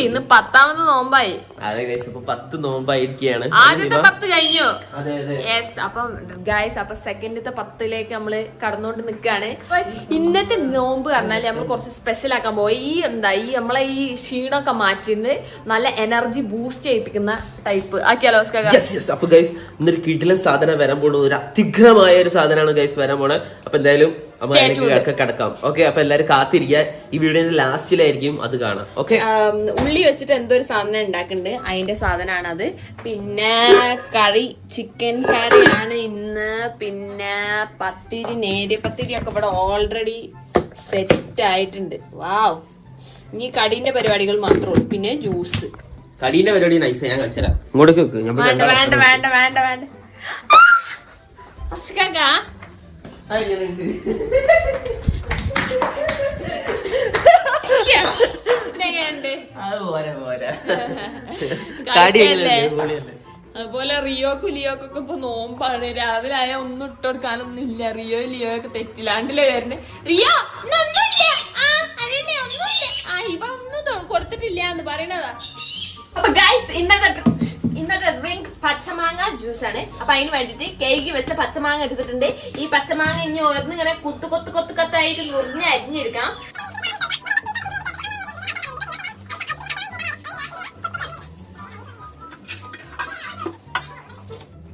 ഇന്ന് 10ാമത് നോമ്പായി. അതെ ഗൈസ്, ഇപ്പൊ 10 നോമ്പായിരിക്കുകയാണ്. ആദ്യത്തെ 10 കഴിഞ്ഞു. യെസ്. അപ്പം ഗൈസ്, അപ്പൊ സെക്കൻഡത്തെ 10ലേക്ക് നമ്മള് കടന്നോണ്ട് നിക്കാണ്. ഇന്നത്തെ നോമ്പ് പറഞ്ഞാല് നമ്മൾ കുറച്ച് സ്പെഷ്യൽ ആക്കാൻ പോയി. ഈ നമ്മളെ ഈ ക്ഷീണമൊക്കെ മാറ്റിണ്ട് നല്ല എനർജി ബൂസ്റ്റ് ചെയ്യിപ്പിക്കുന്ന ടൈപ്പ് ആക്കിയാലോ? അപ്പൊ ഗൈസ്, ഇന്നൊരു കിടിലൻ സാധനം വരാൻ പോകുന്നത്, ഒരു അതിഗ്രഹമായ ഒരു സാധനമാണ് ഗൈസ് വരാൻ പോണത്. അപ്പൊ എന്തായാലും കിടക്കാം. ഓക്കെ, അപ്പൊ എല്ലാരും കാത്തിരിക്കുക. ഈ വീഡിയോന്റെ ലാസ്റ്റിലായിരിക്കും അത് കാണാം. ഓക്കെ, ഉള്ളി വെച്ചിട്ട് എന്തോ ഒരു സാധനം ഉണ്ടാക്കുന്നുണ്ട്, അതിന്റെ സാധനമാണ് അത്. പിന്നെ കറി, ചിക്കൻ കറിയാണ് ഇന്ന്. പിന്നെ പത്തിരി, നേരിയ പത്തിരി ഒക്കെ ഇവിടെ ഓൾറെഡി സെറ്റ് ആയിട്ടുണ്ട്. വാവ്. ഇനി കടീന്റെ പരിപാടികൾ മാത്രമേ ഉള്ളൂ. പിന്നെ ജ്യൂസ്. കടീന്റെ പരിപാടി നൈസ്, ഞാൻ കാണിച്ചുതരാം. ഇങ്ങോട്ടേക്ക് വെക്ക്. വേണ്ട വേണ്ട വേണ്ട വേണ്ട വേണ്ട. അതുപോലെ റിയോക്കും ലിയോക്കൊക്കെ ഇപ്പൊ നോമ്പാണ്. രാവിലെ ആയ ഒന്നും ഇട്ട് കൊടുക്കാനൊന്നും ഇല്ല. ലിയോ ഒക്കെ തെറ്റില്ലാണ്ടില്ലേ വരുന്നേ. റിയോ ഇവ ഒന്നും കൊടുത്തിട്ടില്ല എന്ന് പറയണതാ. അപ്പൊ ഗൈസ്, ഇന്നത്തെ ഡ്രിങ്ക് പച്ചമാങ്ങ ജ്യൂസ് ആണ്. അപ്പൊ അതിന് വേണ്ടിട്ട് കേക്ക് വെച്ച പച്ചമാങ്ങ എടുത്തിട്ടുണ്ട്. ഈ പച്ചമാങ്ങ ഇനി ഓരോന്നിങ്ങനെ കൊത്തായിട്ട് മുറിഞ്ഞ് അരിഞ്ഞെടുക്കാം.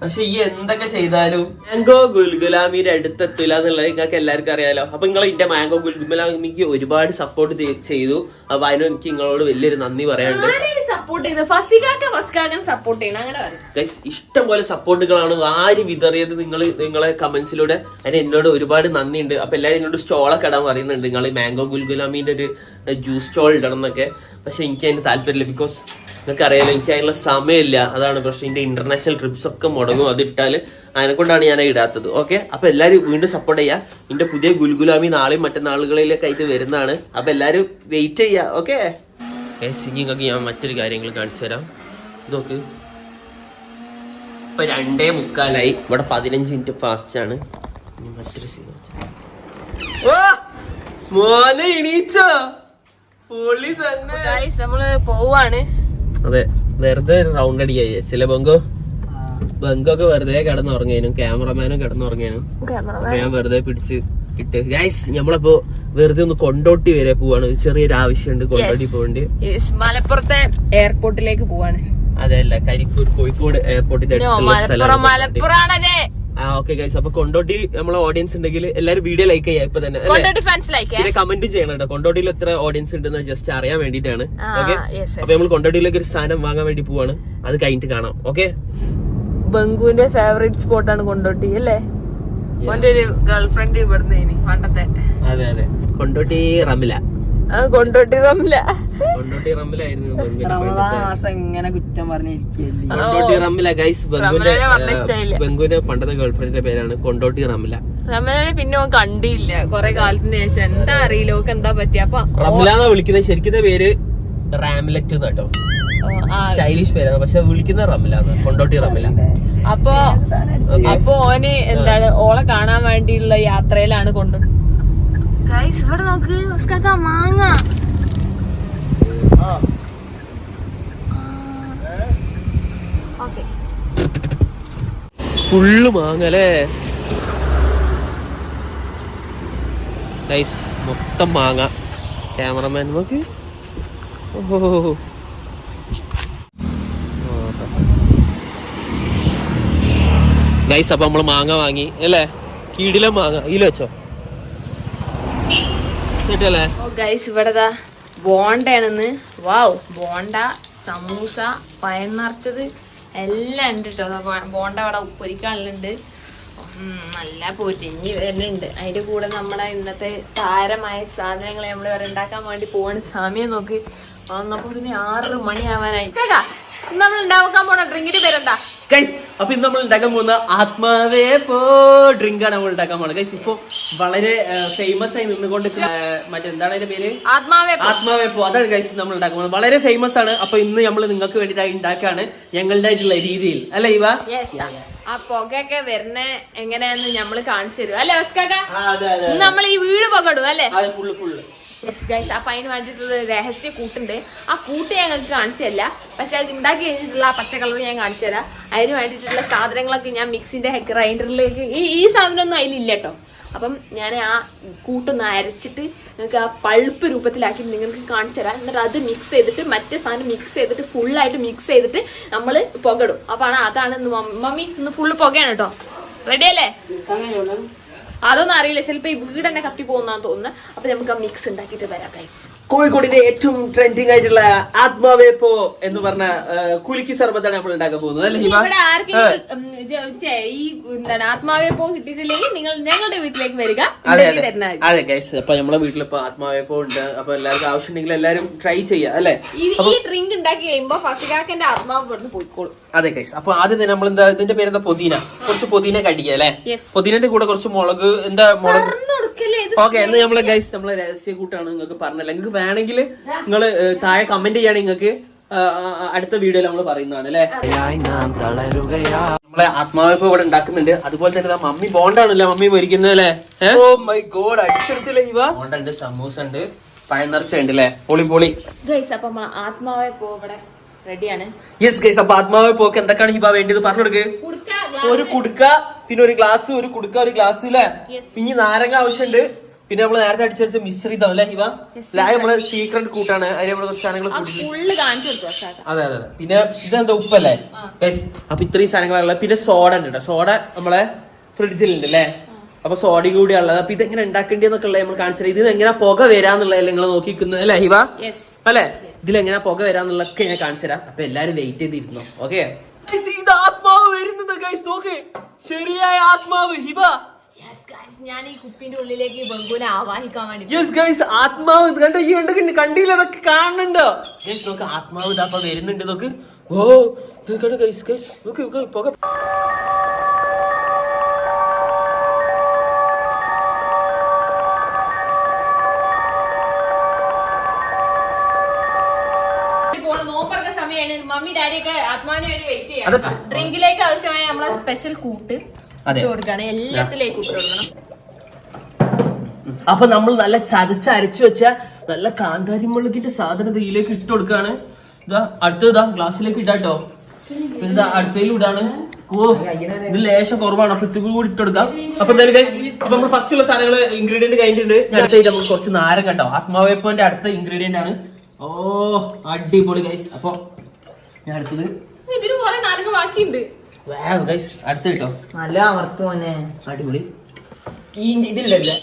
പക്ഷെ ഈ എന്തൊക്കെ ചെയ്താലും മാംഗോ ഗുൽഗുലാമിയുടെ അടുത്തെത്തില്ല എന്നുള്ളത് നിങ്ങൾക്ക് എല്ലാവർക്കും അറിയാലോ. അപ്പൊ നിങ്ങൾ എന്റെ മാംഗോ ഗുൽഗുലാമിക്ക് ഒരുപാട് സപ്പോർട്ട് ചെയ്തു. അപ്പൊ അതിന് എനിക്ക് നിങ്ങളോട് വലിയൊരു നന്ദി പറയാനുണ്ട്. ഇഷ്ടം പോലെ സപ്പോർട്ടുകളാണ് ആര് വിതറിയത് നിങ്ങളെ കമന്റ്സിലൂടെ. അതിന് എന്നോട് ഒരുപാട് നന്ദിയുണ്ട്. അപ്പൊ എല്ലാവരും എന്നോട് സ്റ്റോളൊക്കെ ഇടാൻ പറയുന്നുണ്ട്, നിങ്ങൾ മാംഗോ ഗുൽഗുലാമിന്റെ ഒരു ജ്യൂസ് സ്റ്റോൾ ഇടണം എന്നൊക്കെ. പക്ഷെ എനിക്ക് അതിന് താല്പര്യമില്ല. ബിക്കോസ് നിങ്ങൾക്ക് അറിയാലോ, എനിക്ക് അതിനുള്ള സമയമില്ല. അതാണ് പ്രശ്നം. എന്റെ ഇന്റർനാഷണൽ ട്രിപ്സ് ഒക്കെ മുടങ്ങും. അത് ഇട്ടാല് അതിനെ കൊണ്ടാണ് ഞാൻ ഇടാത്തത്. ഓക്കെ, അപ്പൊ എല്ലാവരും വീണ്ടും സപ്പോർട്ട് ചെയ്യാം. എന്റെ പുതിയ ഗുൽഗുലാമി നാളെയും മറ്റന്നാളുകളിലൊക്കെ ആയിട്ട് വരുന്നതാണ്. അപ്പൊ എല്ലാവരും വെയിറ്റ് ചെയ്യാം. ഓക്കെ, സിംഗിങ്ങൊക്കെ ഞാൻ മറ്റൊരു കാര്യങ്ങൾ കാണിച്ചു തരാം. നോക്ക്, ഇപ്പൊ 2:45 ഇവിടെ 15 മിനിറ്റ് ഫാസ്റ്റ് ആണ്. മറ്റൊരു സീൻ മോനെ എണീച്ചോ? പൊളി തന്നെ. നമ്മള് പോവാണ്. അതെ, വെറുതെ റൗണ്ട് അടിക്കായി. ചില ബംഗൊക്കെ വെറുതെ കിടന്നുറങ്ങിയനും ക്യാമറമാനും കിടന്നുറങ്ങിയനും ഞാൻ വെറുതെ പിടിച്ച് ഇട്ട്. ഗൈസ്, നമ്മളിപ്പോ വെറുതെ ഒന്ന് കൊണ്ടോട്ടി വരെ പോവാണ്. ചെറിയൊരു ആവശ്യമുണ്ട്, കൊണ്ടോട്ടി പോകേണ്ടി. മലപ്പുറത്തെ എയർപോർട്ടിലേക്ക് പോവാണ്. അതല്ല, കരിപ്പൂർ കോഴിക്കോട് എയർപോർട്ടിന്റെ മലപ്പുറമാണത്. ഓക്കെ ഗൈസ്, അപ്പൊ കൊണ്ടോട്ടി നമ്മളെ ഓഡിയൻസ് ഉണ്ടെങ്കിൽ എല്ലാരും വീഡിയോ ലൈക്ക് ചെയ്യാം ഇപ്പൊ തന്നെ. പിന്നെ കമന്റ് ചെയ്യണം കേട്ടോ. കൊണ്ടോട്ടിയിൽ എത്ര ഓഡിയൻസ് ഉണ്ടെന്ന് ജസ്റ്റ് അറിയാൻ വേണ്ടിട്ടാണ്. ഓക്കെ, അപ്പൊ നമ്മൾ കൊണ്ടോട്ടിയിലേക്ക് ഒരു സ്ഥാനം വാങ്ങാൻ വേണ്ടി പോവാണ്. അത് കഴിഞ്ഞിട്ട് കാണാം. ഓക്കെ, ബംഗുവിന്റെ ഫേവറേറ്റ് സ്പോട്ടാണ് കൊണ്ടോട്ടി അല്ലേ? ഓന്റെ ഒരു ഗേൾഫ്രണ്ട് ഇവിടുന്ന് പണ്ടത്തെ. അതെ അതെ, കൊണ്ടോട്ടി റംല. കൊണ്ടോട്ടി റംല ആയിരുന്നു ഇങ്ങനെ കുറ്റം പറഞ്ഞിരിക്കല്ലേ. കൊണ്ടോട്ടി റംല ഗൈസ്, ബംഗുവിന്റെ പണ്ടത്തെ ഗേൾഫ്രണ്ടിന്റെ പേരാണ് കൊണ്ടോട്ടി റംല. റംലനെ പിന്നെ ഓൻ കണ്ടില്ല കൊറേ കാലത്തിന് ശേഷം. എന്താ അറിയില്ല ഓക്ക് എന്താ പറ്റിയ. അപ്പൊ റംല എന്നാ വിളിക്കുന്നത്. ശരിക്കും പേര് റാംലെറ്റ് കേട്ടോ, സ്റ്റൈലിഷ് പേരാണ്. പക്ഷെ വിളിക്കുന്ന റംല, കൊണ്ടോട്ടി റംല. അപ്പൊ ഓന് എന്താണ് ഓളെ കാണാൻ വേണ്ടിയുള്ള യാത്രയിലാണ് കൊണ്ടോട്ടി. ഗൈസ്, ഇവിടെ നോക്ക്, മാങ്ങ. ഫുള്ള് മാങ്ങല്ലേ ഗൈസ്, മൊത്തം മാങ്ങ. ക്യാമറമാൻ നോക്ക്. ഓഹോ, ഗൈസ്, അപ്പൊ നമ്മള് മാങ്ങ വാങ്ങി അല്ലേ? കീടിലെ മാങ്ങ ഇതിൽ വെച്ചോ കേട്ടല്ലേ? ഗൈസ്, ഇവിടെ ബോണ്ടയാണെന്ന്. വാവ്, ബോണ്ട, സമൂസ, പഴം നിറച്ചത് എല്ലാം ഉണ്ട് കേട്ടോ. ബോണ്ട അവിടെ ഉപ്പൊരിക്കാനുണ്ട്. നല്ല പൊരിഞ്ഞ് വരുന്നുണ്ട്. അതിന്റെ കൂടെ നമ്മുടെ ഇന്നത്തെ താരമായ സാധനങ്ങൾ നമ്മൾ ഇവിടെ ഉണ്ടാക്കാൻ വേണ്ടി പോവാണ്. സമയം നോക്ക്, വന്നപ്പോ 6 മണിയാവാനായി. നമ്മൾ ഉണ്ടാക്കാൻ പോണ ഡ്രിങ്കിന്റെ പേരെന്താ ഗൈസ്? അപ്പൊ ഇന്ന് നമ്മൾ ഉണ്ടാക്കാൻ പോകുന്ന ആത്മാവേ പോ ഡ്രിങ്ക് ആണ് നമ്മൾ ഉണ്ടാക്കാൻ പോകുന്നത് ഗൈസ്. ഇപ്പൊ വളരെ ഫേമസ് ആയി നിന്നുകൊണ്ട് മറ്റെന്താണ് അതിന്റെ പേര്? ആത്മാവേ പോ. അതാണ് ഗൈസ് നമ്മൾ ഉണ്ടാക്കാൻ പോകുന്നത്. വളരെ ഫേമസ് ആണ്. അപ്പൊ ഇന്ന് നമ്മൾ നിങ്ങൾക്ക് വേണ്ടിയിട്ട് ഉണ്ടാക്കാണ് ഞങ്ങളുടെ ആയിട്ടുള്ള രീതിയിൽ, അല്ലെ ഇവ? ആ പുകയൊക്കെ വരുന്ന എങ്ങനെയാന്ന് നമ്മള് കാണിച്ചു തരും അല്ലെ? നമ്മൾ ഈ വീട് പുകടും അല്ലെ? യെസ് ഗൈസ്, അപ്പൊ അതിന് വേണ്ടിയിട്ടുള്ള രഹസ്യ കൂട്ടുണ്ട്. ആ കൂട്ട് ഞങ്ങൾക്ക് കാണിച്ചു തരില്ല, പക്ഷെ അത് ഉണ്ടാക്കി കഴിഞ്ഞിട്ടുള്ള ആ പച്ച കളർ ഞാൻ കാണിച്ചു തരാം. അതിന് വേണ്ടിയിട്ടുള്ള സാധനങ്ങളൊക്കെ ഞാൻ മിക്സിന്റെ ഗ്രൈൻഡറിലേക്ക് ഈ സാധനമൊന്നും അതിലില്ല കേട്ടോ. അപ്പം ഞാൻ ആ കൂട്ടൊന്ന് അരച്ചിട്ട് നിങ്ങൾക്ക് ആ പൾപ്പ് രൂപത്തിലാക്കി നിങ്ങൾക്ക് കാണിച്ചു തരാം. എന്നിട്ട് അത് മിക്സ് ചെയ്തിട്ട് മറ്റേ സാധനം മിക്സ് ചെയ്തിട്ട് ഫുള്ളായിട്ട് മിക്സ് ചെയ്തിട്ട് നമ്മൾ പുകടും. അപ്പൊ അതാണ് മമ്മി ഇന്ന് ഫുള്ള് പുകയാണ് കേട്ടോ. റെഡി അല്ലേ? അതൊന്നും അറിയില്ല, ചിലപ്പോ ഈ വീട് തന്നെ കത്തി പോകുന്നാന്ന് തോന്നുന്നു. അപ്പൊ നമുക്ക് ആ മിക്സ് ഉണ്ടാക്കിയിട്ട് വരാം ഗൈസ്. കോഴിക്കോടിന്റെ ഏറ്റവും ട്രെൻഡിങ് ആയിട്ടുള്ള ആത്മാവേപ്പോ എന്ന് പറഞ്ഞ കുലുക്കി സർബത്താണ് നമ്മൾ ഉണ്ടാക്കാൻ പോകുന്നത് അല്ലേ? ഇവിടെ ആർക്കെങ്കിലും ഈ എന്താണ് ആത്മാവേപ്പോ കിട്ടിയിട്ടില്ലെങ്കിൽ നിങ്ങൾ ഞങ്ങളുടെ വീട്ടിലേക്ക് വരിക. അതെ ഗൈസ്, അപ്പൊ നമ്മളെ വീട്ടിലിപ്പോ ആത്മാവേപ്പോ ഉണ്ട്. അപ്പൊ എല്ലാവർക്കും ആവശ്യമുണ്ടെങ്കിൽ എല്ലാരും ട്രൈ ചെയ്യാം അല്ലെ? ഈ ഡ്രിങ്ക് ഉണ്ടാക്കി കഴിയുമ്പോ ഫസികാക്കന്റെ ആത്മാവ് ഇവിടുന്ന് പോയിക്കോളും. അതെ ഗൈസ്, അപ്പൊ ആദ്യം തന്നെ നമ്മൾ എന്താ ഇതിന്റെ പേരെന്താ പുതിന, കുറച്ച് പുതിന കടിക്കുക അല്ലെ? പുതിനന്റെ കൂടെ കുറച്ച് മുളക് ഓക്കെ എന്ന് നമ്മള് ഗൈസ് നമ്മളെ രഹസ്യ കൂട്ടാണ് നിങ്ങൾക്ക് പറഞ്ഞല്ലോ. നിങ്ങൾക്ക് വേണമെങ്കിൽ നിങ്ങൾ താഴെ കമന്റ് ചെയ്യണമെങ്കിൽ നിങ്ങൾക്ക് അടുത്ത വീഡിയോയിൽ നമ്മൾ പറയുന്നതാണ് അല്ലെ? നമ്മളെ ആത്മാവിപ്പോ ഇവിടെ ഉണ്ടാക്കുന്നുണ്ട്. അതുപോലെ തന്നെ മമ്മി ബോണ്ടാണല്ലോ മമ്മി പൊരിക്കുന്നത് അല്ലെ? അടിച്ചെടുത്തില്ലേ ഇവ? ബോണ്ട ഉണ്ട്, സമൂസ ഉണ്ട്, പഴം നിറച്ച ഉണ്ട് അല്ലെ? പൊളി ഗൈസ്. അപ്പൊ ആത്മാവിപ്പോ ഇവിടെ റെഡിയാണ്. യെസ് ഗൈസ്, അപ്പൊ ആത്മാവിപ്പോക്ക് എന്തൊക്കെയാണ് ഹിബ വേണ്ടത് പറഞ്ഞു കൊടുക്ക്. ഒരു കുടുക്ക, പിന്നെ ഒരു ഗ്ലാസ്, ഒരു കുടുക്ക, ഒരു ഗ്ലാസ് അല്ലേ? പിന്നെ നാരങ്ങ ആവശ്യമുണ്ട്. പിന്നെ നമ്മള് നേരത്തെ അടിച്ചു വെച്ച മിശ്രിതം അല്ലെ ഹിബ? നമ്മള് സീക്രട്ട് കൂട്ടാണ്, അതിന് നമ്മള് കുറച്ച് സാധനങ്ങൾ. അതെ. പിന്നെ ഇതെന്താ ഉപ്പല്ലേ ഗൈസ്? അപ്പൊ ഇത്രയും സാധനങ്ങളുള്ള. പിന്നെ സോഡ ഉണ്ട് കേട്ടോ. സോഡ നമ്മളെ ഫ്രിഡ്ജിലുണ്ട് അല്ലേ? അപ്പൊ സോഡ കൂടി ഉള്ളത്. അപ്പൊ ഇതെങ്ങനെ ഉണ്ടാക്കേണ്ടതെന്നൊക്കെ ഉള്ളത് നമ്മൾ കാണിച്ചത്. ഇത് എങ്ങനെ പുക വരാന്നുള്ളത് നിങ്ങൾ നോക്കിക്കുന്നത് അല്ലെ ഹിബ? അല്ലെ? ഇതിലെങ്ങനെ പുക വരാന്നുള്ളതൊക്കെ ഞാൻ കാണിച്ചു തരാം. അപ്പൊ എല്ലാരും വെയിറ്റ് ചെയ്തിരുന്നു. ഓക്കെ, ഇത് ആത്മാവ് വരുന്നത് ഗൈസ്, നോക്ക്, ശരിയായ ആത്മാവ് ഹിബ. ഞാൻ ഈ കുപ്പിന്റെ ഉള്ളിലേക്ക് ബംഗുവിനെ ആവാഹിക്കാൻ വേണ്ടി. യെസ് ഗൈസ്, ആത്മാവ് കണ്ടോ? ഈ കണ്ടില്ല, അതൊക്കെ കാണുന്നുണ്ടോ ഗൈസ്? നോക്ക്, ആത്മാവ് ഇതാ വരുന്നുണ്ട്. നോക്ക്, ഓ ഇത് കണ്ടോ ഗൈസ്? നോക്ക് പുക. മമ്മി ഡാഡിയൊക്കെ ആത്മാവിന് വേണ്ടി വെയിറ്റ് ചെയ്യാം. ഡ്രിങ്കിലേക്ക് ആവശ്യമായ നമ്മളെ സ്പെഷ്യൽ കൂട്ട് കൊടുക്കണം, എല്ലാത്തിലേക്കും ഇട്ട് കൊടുക്കണം. അപ്പൊ നമ്മൾ നല്ല ചതച്ച് അരച്ചു വെച്ച നല്ല കാന്താരി മുളകിന്റെ സാധനം ഇതിലേക്ക് ഇട്ട് കൊടുക്കാണ്. ഇതാ അടുത്തതാ ഗ്ലാസ്സിലേക്ക് ഇടാട്ടോ. പിന്നെ അടുത്തതിലും ഇടാണ്. ഓ ഇത് ലേശം കുറവാണ്, അപ്പൊ ഇത് കൂടി ഇട്ട് കൊടുക്കാം. അപ്പൊ എന്തായാലും ഗൈസ്, അപ്പൊ നമ്മൾ ഫസ്റ്റ് ഉള്ള സാധനങ്ങൾ ഇൻഗ്രീഡിയന്റ് കഴിഞ്ഞിട്ടുണ്ട്. അടുത്തായിട്ട് നമ്മൾ കുറച്ച് നാരങ്ങ കേട്ടോ. ആത്മാവേപ്പോന്റെ അടുത്ത ഇൻഗ്രീഡിയന്റ് ആണ്. ഓ അടിപൊളി ഗൈസ്. അപ്പൊ ഞാൻ അടുത്തത് ഇതിന് കുറെ നാരങ്ങ ബാക്കിയുണ്ട്. അടുത്ത കേട്ടോ, നല്ല അമർത്ത് മോനെ, അടിപൊളി. ഈ ഇതില്ലല്ലേ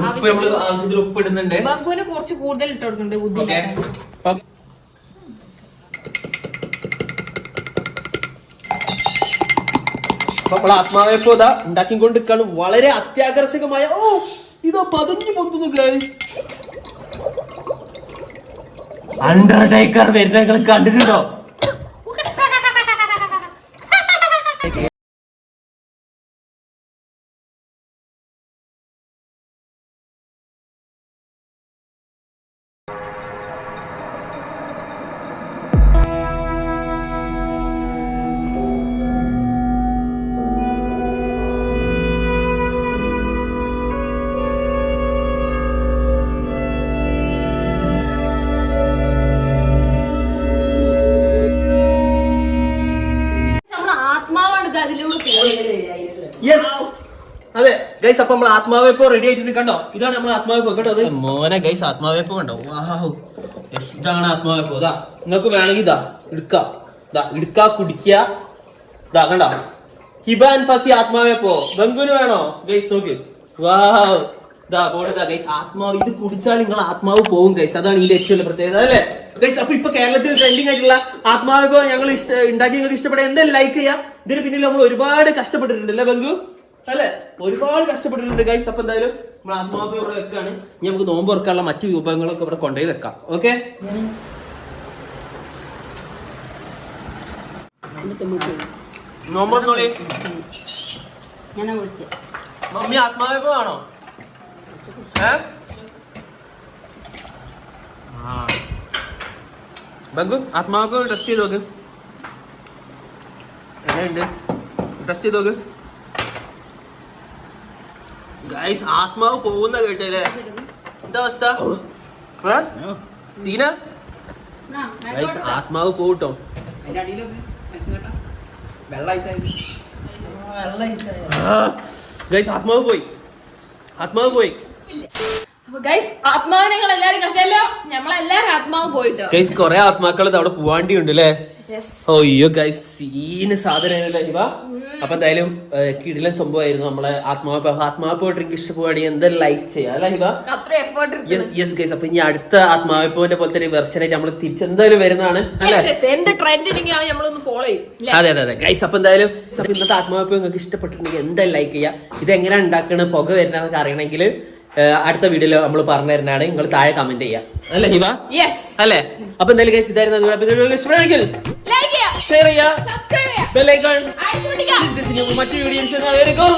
ഉപ്പ് നമ്മള് ആവശ്യത്തിന് ഉപ്പ് ഇടുന്നുണ്ട്. ബംഗുവിന് കുറച്ച് കൂടുതൽ ഇട്ട് കൊടുക്കുന്നുണ്ട് ബുദ്ധി. അപ്പോൾ ആത്മാവേപ്പോ ഇതാ ഉണ്ടാക്കിക്കൊണ്ടിരിക്കാണ്. വളരെ അത്യാകർഷകമായ, ഓ ഇതാ പതഞ്ഞു പൊന്തുന്നു ഗൈസ്. അണ്ടർടേക്കർ വരുന്ന കണ്ടിട്ടുണ്ടോ? അതെ ഗൈസ്, അപ്പൊ നമ്മൾ ആത്മാവേപ്പോ റെഡി ആയിട്ടുണ്ട്. കണ്ടോ, ഇതാണ് നമ്മൾ ആത്മാവേപ്പോ കേട്ടോ. മോനെ ഗൈസ്, ആത്മാവേപ്പോ കണ്ടോ? വാഹ്, ഇതാണ് ആത്മാവേപ്പോ. ഇതാ നിങ്ങൾക്ക് വേണമെങ്കിൽ ഇതാ ഇടുക്ക കുടിക്കുക. ഇതാ കണ്ടോ, ഹിബ ആൻഡ് ഫസി ആത്മാവേപ്പോ. ബംഗുന് വേണോ ഗൈസ്? നോക്ക്, വാഹ്, ഇതാ പോണതാ ഗൈസ് ആത്മാവ്. ഇത് കുടിച്ചാൽ നിങ്ങൾ ആത്മാവ് പോകും ഗൈസ്. അതാണ് ഇതിന്റെ ഏറ്റവും വലിയ പ്രത്യേകത അല്ലേ ഗൈസ്? അപ്പൊ ഇപ്പൊ കേരളത്തിൽ ട്രെൻഡിങ് ആയിട്ടുള്ള ആത്മാവേപ്പോ ഞങ്ങൾ ഉണ്ടാക്കി നിങ്ങൾക്ക് ഇഷ്ടപ്പെട്ട എന്തായാലും ലൈക്ക് ചെയ്യാം. ഇതിന് പിന്നിൽ നമ്മൾ ഒരുപാട് കഷ്ടപ്പെട്ടിട്ടുണ്ട് അല്ലേ ബംഗു? അല്ലെ, ഒരുപാട് കഷ്ടപ്പെട്ടിട്ടുണ്ട് ഗൈസ്. അപ്പൊ എന്തായാലും നമ്മൾ ആത്മാവ് ഇവിടെ വെക്കാണ്. ഇനി നമുക്ക് നോമ്പ് തുറക്കാനുള്ള മറ്റു വിഭവങ്ങളൊക്കെ ഇവിടെ കൊണ്ടുപോയി വെക്കാം. ഓക്കെ, നോമ്പ് മമ്മി ആത്മാവേപ്പോ ആണോ? ബംഗു ആത്മാവേപ്പോ ടെസ്റ്റ് ചെയ്ത് നോക്ക്, എങ്ങനെയുണ്ട്? ടെസ്റ്റ് ചെയ്ത് നോക്ക്. ഗൈസ് ആത്മാവ് പോകുന്ന കേട്ടല്ലേ എന്താ അവസ്ഥ സീന ഗൈസ് ആത്മാവ് പോട്ടോ അതിന്റെ അടിയിലൊക്കെ വെള്ള ഗൈസ് ആത്മാവ് പോയി അപ്പൊ ഗൈസ് ആത്മാവ് നിങ്ങൾ എല്ലാരും കണ്ടല്ലോ നമ്മളെല്ലാരും ആത്മാവ് പോയിട്ടോ ഗൈസ് കൊറേ ആത്മാക്കൾ അവിടെ പോവാണ്ടി ഉണ്ട് അല്ലേ യെസ് അയ്യോ ഗൈസ് സീന് സാധനമല്ലേ ഇവ അപ്പൊ എന്തായാലും കിടിലൻ സംഭവമായിരുന്നു നമ്മളെ ആത്മാവ് പോയിട്ട് ഇഷ്ടപ്പെടുകയാണെങ്കിൽ എന്തായാലും ലൈക്ക് ചെയ്യാം അല്ല ഇവ അത്ര എഫേർട്ട് യെസ് ഗൈസ് അപ്പൊ ഇനി അടുത്ത ആത്മാവിന്റെ പോലത്തെ ഒരു വെർഷൻ ആയിട്ട് നമ്മൾ തിരിച്ചെന്തായാലും വരുന്നതാണ് അല്ലേ എന്ത് ട്രെൻഡ് ഉണ്ടെങ്കിൽ നമ്മളൊന്ന് ഫോളോ ചെയ്യും അതെ ഗൈസ് അപ്പൊ എന്തായാലും ഇന്നത്തെ ആത്മാവ് നിങ്ങൾക്ക് ഇഷ്ടപ്പെട്ടിട്ടുണ്ടെങ്കിൽ എന്തായാലും ലൈക്ക് ചെയ്യാം ഇത് എങ്ങനെ ഉണ്ടാക്കണ പുക വരുന്നതെന്നൊക്കെ അറിയണമെങ്കിൽ അടുത്ത വീഡിയോയിൽ നമ്മൾ പറഞ്ഞു തരുന്നതാണ് നിങ്ങൾ താഴെ കമന്റ് ചെയ്യാം അല്ലേ ഹിബ യെസ് അല്ലേ അപ്പൊ എന്തായാലും ഗൈസ് ഇതായിരുന്നു ഇഷ്ടമാണെങ്കിൽ ലൈക്ക് ചെയ്യുക ഷെയർ ചെയ്യാം സബ്സ്ക്രൈബ് ചെയ്യുക ബെൽ ഐക്കൺ അടിച്ചു പൊട്ടിക്കുക മറ്റൊരു വീഡിയോ